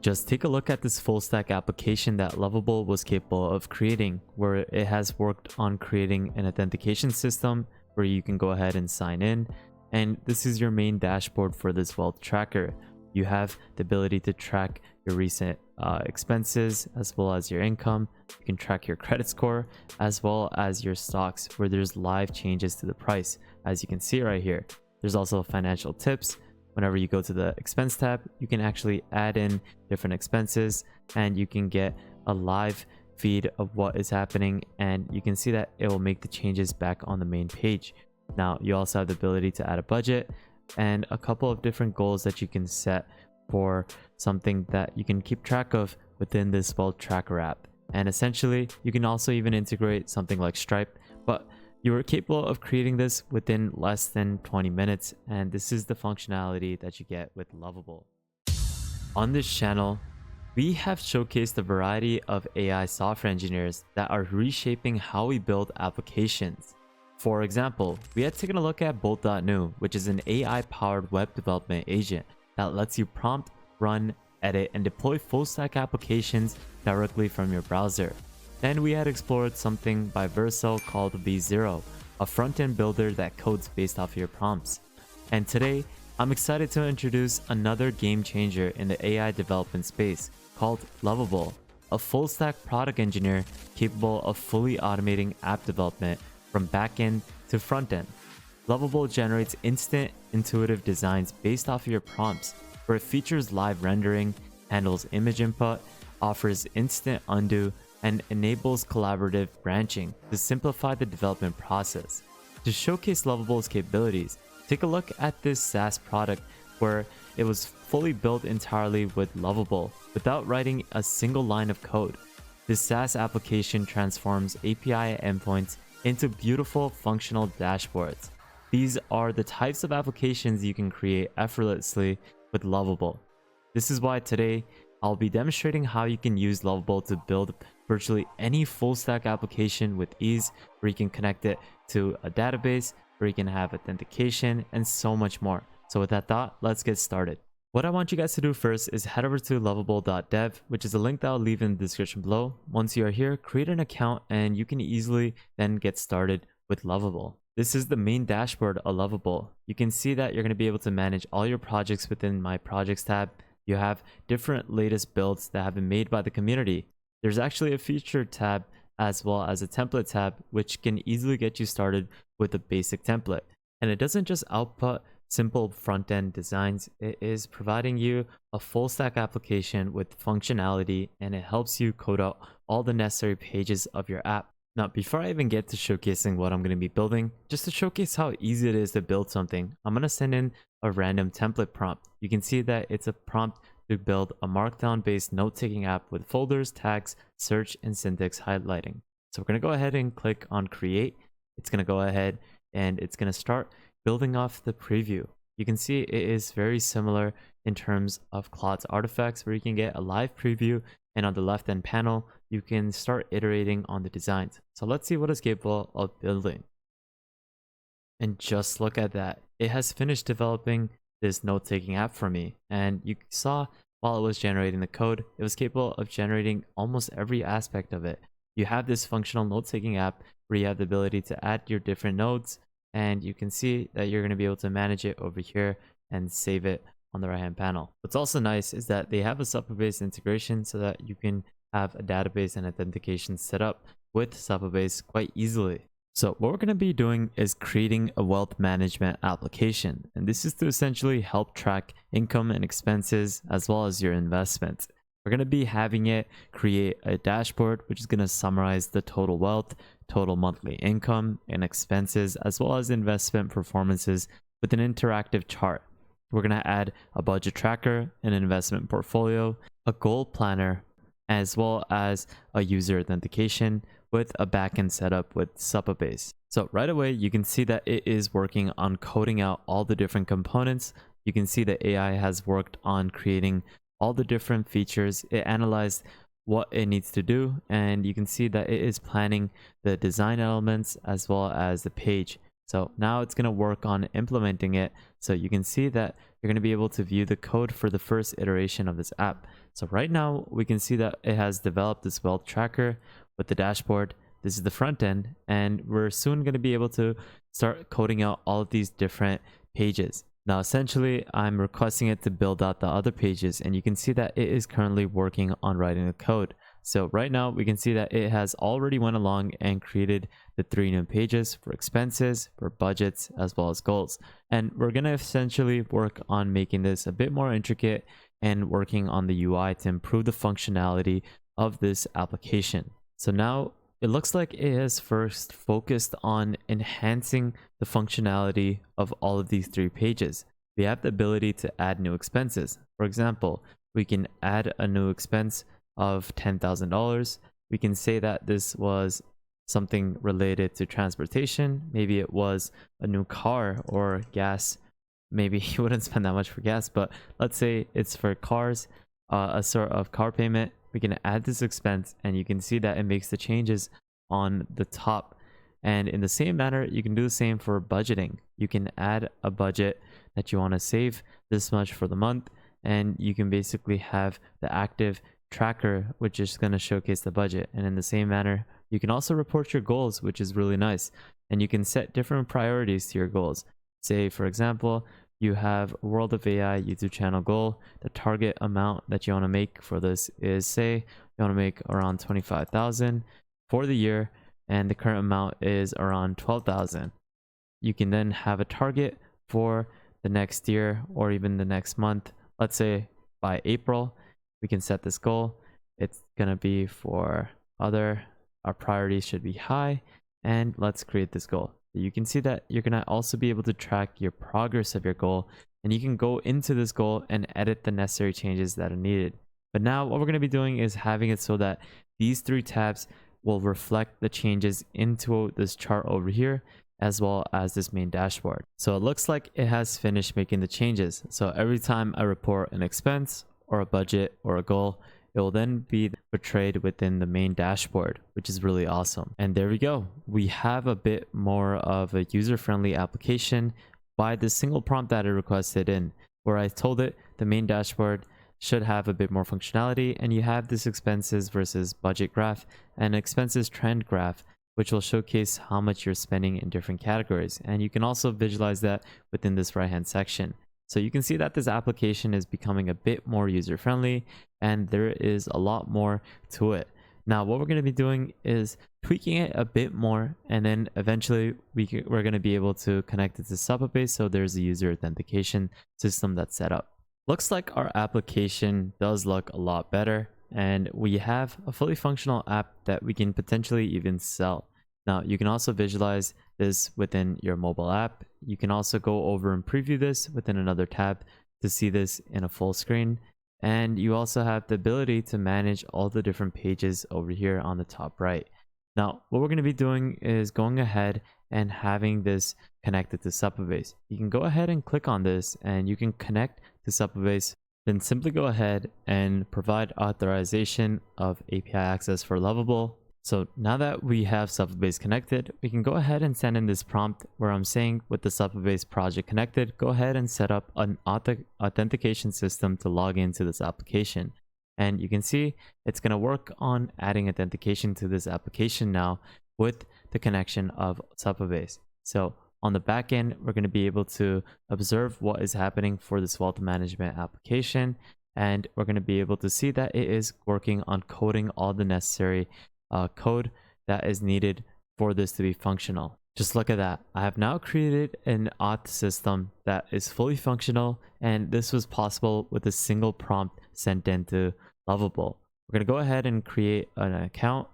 Just take a look at this full stack application that Lovable was capable of creating, where it has worked on creating an authentication system where you can go ahead and sign in. And this is your main dashboard for this wealth tracker. You have the ability to track your recent expenses as well as your income. You can track your credit score as well as your stocks, where there's live changes to the price, as you can see right here. There's also financial tips. Whenever you go to the expense tab, you can actually add in different expenses and you can get a live feed of what is happening, and you can see that it will make the changes back on the main page. Now, you also have the ability to add a budget and a couple of different goals that you can set for something that you can keep track of within this wealth tracker app. And essentially, you can also even integrate something like Stripe, but you are capable of creating this within less than 20 minutes, and this is the functionality that you get with Lovable. On this channel, we have showcased a variety of AI software engineers that are reshaping how we build applications. For example, we had taken a look at Bolt.new, which is an AI-powered web development agent that lets you prompt, run, edit, and deploy full-stack applications directly from your browser. Then we had explored something by Vercel called V0, a front-end builder that codes based off your prompts. And today, I'm excited to introduce another game changer in the AI development space called Lovable, a full-stack product engineer capable of fully automating app development from back-end to front-end. Lovable generates instant, intuitive designs based off of your prompts, where it features live rendering, handles image input, offers instant undo, and enables collaborative branching to simplify the development process. To showcase Lovable's capabilities, take a look at this SaaS product where it was fully built entirely with Lovable without writing a single line of code. This SaaS application transforms API endpoints into beautiful functional dashboards. These are the types of applications you can create effortlessly with Lovable. This is why today I'll be demonstrating how you can use Lovable to build virtually any full stack application with ease, where you can connect it to a database, where you can have authentication, and so much more. So with that thought, let's get started. What I want you guys to do first is head over to loveable.dev, which is a link that I'll leave in the description below. Once you are here, create an account and you can easily then get started with Lovable. This is the main dashboard of Lovable. You can see that you're going to be able to manage all your projects within My Projects tab. You have different latest builds that have been made by the community. There's actually a feature tab as well as a template tab, which can easily get you started with a basic template. And it doesn't just output simple front-end designs, it is providing you a full stack application with functionality, and it helps you code out all the necessary pages of your app. Now, before I even get to showcasing what I'm going to be building, just to showcase how easy it is to build something, I'm going to send in a random template prompt. You can see that it's a prompt to build a markdown based note-taking app with folders, tags, search, and syntax highlighting. So we're going to go ahead and click on create. It's going to go ahead and it's going to start building off the preview. You can see it is very similar in terms of Claude's artifacts, where you can get a live preview, and on the left-hand panel, you can start iterating on the designs. So let's see what it's capable of building. And just look at that. It has finished developing this note-taking app for me. And you saw while it was generating the code, it was capable of generating almost every aspect of it. You have this functional note-taking app where you have the ability to add your different nodes, and you can see that you're going to be able to manage it over here and save it on the right-hand panel. What's also nice is that they have a Supabase integration so that you can have a database and authentication set up with Supabase quite easily. So what we're going to be doing is creating a wealth management application, and this is to essentially help track income and expenses as well as your investments. We're going to be having it create a dashboard which is going to summarize the total wealth, total monthly income, and expenses, as well as investment performances with an interactive chart. We're going to add a budget tracker, an investment portfolio, a goal planner, as well as a user authentication with a backend setup with Supabase. So right away, you can see that it is working on coding out all the different components. You can see that AI has worked on creating all the different features. It analyzed what it needs to do, and you can see that it is planning the design elements as well as the page. So now it's going to work on implementing it. So you can see that you're going to be able to view the code for the first iteration of this app. So right now we can see that it has developed this wealth tracker with the dashboard. This is the front end, and we're soon going to be able to start coding out all of these different pages. Now, essentially, I'm requesting it to build out the other pages, and you can see that it is currently working on writing the code. So right now we can see that it has already went along and created the 3 new pages for expenses, for budgets, as well as goals. And we're going to essentially work on making this a bit more intricate and working on the UI to improve the functionality of this application. So now it looks like it has first focused on enhancing the functionality of all of these 3 pages. We have the ability to add new expenses. For example, we can add a new expense of $10,000. We can say that this was something related to transportation. Maybe it was a new car or gas. Maybe you wouldn't spend that much for gas, but let's say it's for cars, a sort of car payment. We can add this expense, and you can see that it makes the changes on the top. And in the same manner, you can do the same for budgeting. You can add a budget that you want to save this much for the month, and you can basically have the active tracker, which is going to showcase the budget. And in the same manner, you can also report your goals, which is really nice. And you can set different priorities to your goals. Say, for example, you have a World of AI YouTube channel goal. The target amount that you want to make for this is, say, you want to make around 25,000 for the year, and the current amount is around 12,000. You can then have a target for the next year or even the next month. Let's say by April, we can set this goal. It's going to be for our priorities should be high, and let's create this goal. You can see that you're going to also be able to track your progress of your goal, and you can go into this goal and edit the necessary changes that are needed. But now what we're going to be doing is having it so that these 3 tabs will reflect the changes into this chart over here, as well as this main dashboard. So it looks like it has finished making the changes. So every time I report an expense or a budget or a goal, it will then be portrayed within the main dashboard, which is really awesome. And there we go. We have a bit more of a user-friendly application by the single prompt that I requested in, where I told it the main dashboard should have a bit more functionality, and you have this expenses versus budget graph and expenses trend graph, which will showcase how much you're spending in different categories. And you can also visualize that within this right-hand section. So you can see that this application is becoming a bit more user-friendly, and there is a lot more to it. Now, what we're going to be doing is tweaking it a bit more, and then eventually we're going to be able to connect it to Supabase, so there's a user authentication system that's set up. Looks like our application does look a lot better, and we have a fully functional app that we can potentially even sell. Now, you can also visualize this within your mobile app. You can also go over and preview this within another tab to see this in a full screen. And you also have the ability to manage all the different pages over here on the top right. Now, what we're going to be doing is going ahead and having this connected to Supabase. You can go ahead and click on this, and you can connect to Supabase. Then simply go ahead and provide authorization of API access for Lovable. So now that we have Supabase connected, we can go ahead and send in this prompt where I'm saying with the Supabase project connected, go ahead and set up an authentication system to log into this application. And you can see it's going to work on adding authentication to this application now with the connection of Supabase. So on the back end, we're going to be able to observe what is happening for this wealth management application. And we're going to be able to see that it is working on coding all the necessary code that is needed for this to be functional. Just look at that. I have now created an auth system that is fully functional, and this was possible with a single prompt sent into Lovable. We're going to go ahead and create an account.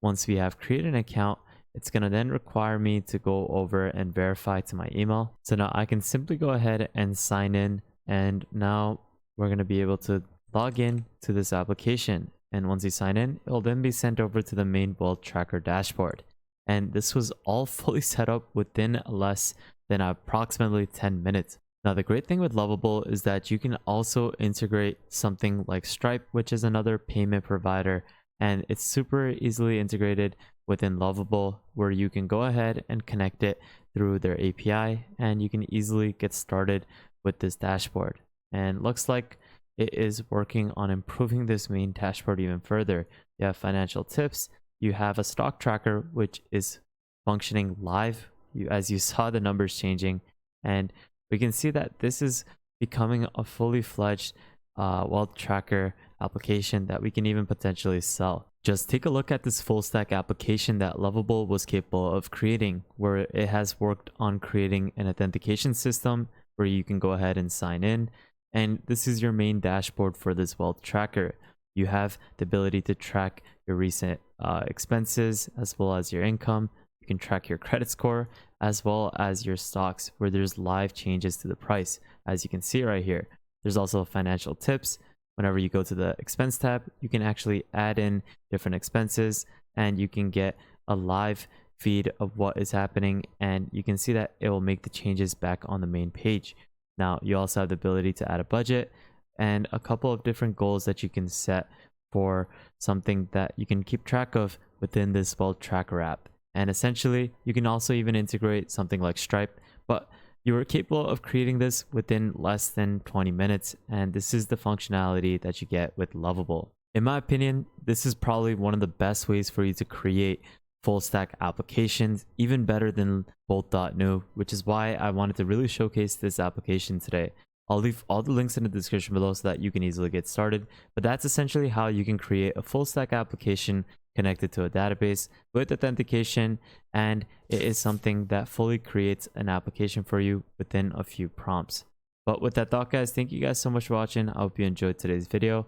Once we have created an account, it's going to then require me to go over and verify to my email. So now I can simply go ahead and sign in, and now we're going to be able to log in to this application. And once you sign in, it'll then be sent over to the main Bolt tracker dashboard. And this was all fully set up within less than approximately 10 minutes. Now, the great thing with Lovable is that you can also integrate something like Stripe, which is another payment provider, and it's super easily integrated within Lovable, where you can go ahead and connect it through their API, and you can easily get started with this dashboard. And looks like it is working on improving this main dashboard even further. You have financial tips, you have a stock tracker, which is functioning live. As you saw the numbers changing, and we can see that this is becoming a fully fledged wealth tracker application that we can even potentially sell. Just take a look at this full stack application that Lovable was capable of creating, where it has worked on creating an authentication system where you can go ahead and sign in. And this is your main dashboard for this wealth tracker. You have the ability to track your recent expenses as well as your income. You can track your credit score as well as your stocks, where there's live changes to the price, as you can see right here. There's also financial tips. Whenever you go to the expense tab, you can actually add in different expenses and you can get a live feed of what is happening, and you can see that it will make the changes back on the main page. Now, you also have the ability to add a budget and a couple of different goals that you can set for something that you can keep track of within this wealth tracker app. And essentially, you can also even integrate something like Stripe, but you were capable of creating this within less than 20 minutes, and this is the functionality that you get with Lovable. In my opinion, this is probably one of the best ways for you to create full stack applications, even better than Bolt.new, which is why I wanted to really showcase this application today. I'll leave all the links in the description below so that you can easily get started, but that's essentially how you can create a full stack application connected to a database with authentication, and it is something that fully creates an application for you within a few prompts. But with that thought, guys, thank you guys so much for watching. I hope you enjoyed today's video.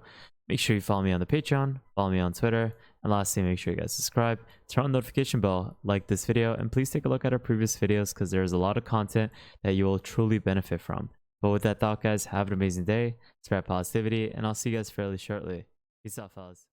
Make sure you follow me on the Patreon, follow me on Twitter, and lastly, make sure you guys subscribe, turn on the notification bell, like this video, and please take a look at our previous videos because there's a lot of content that you will truly benefit from. But with that thought, guys, have an amazing day, spread positivity, and I'll see you guys fairly shortly. Peace out, fellas.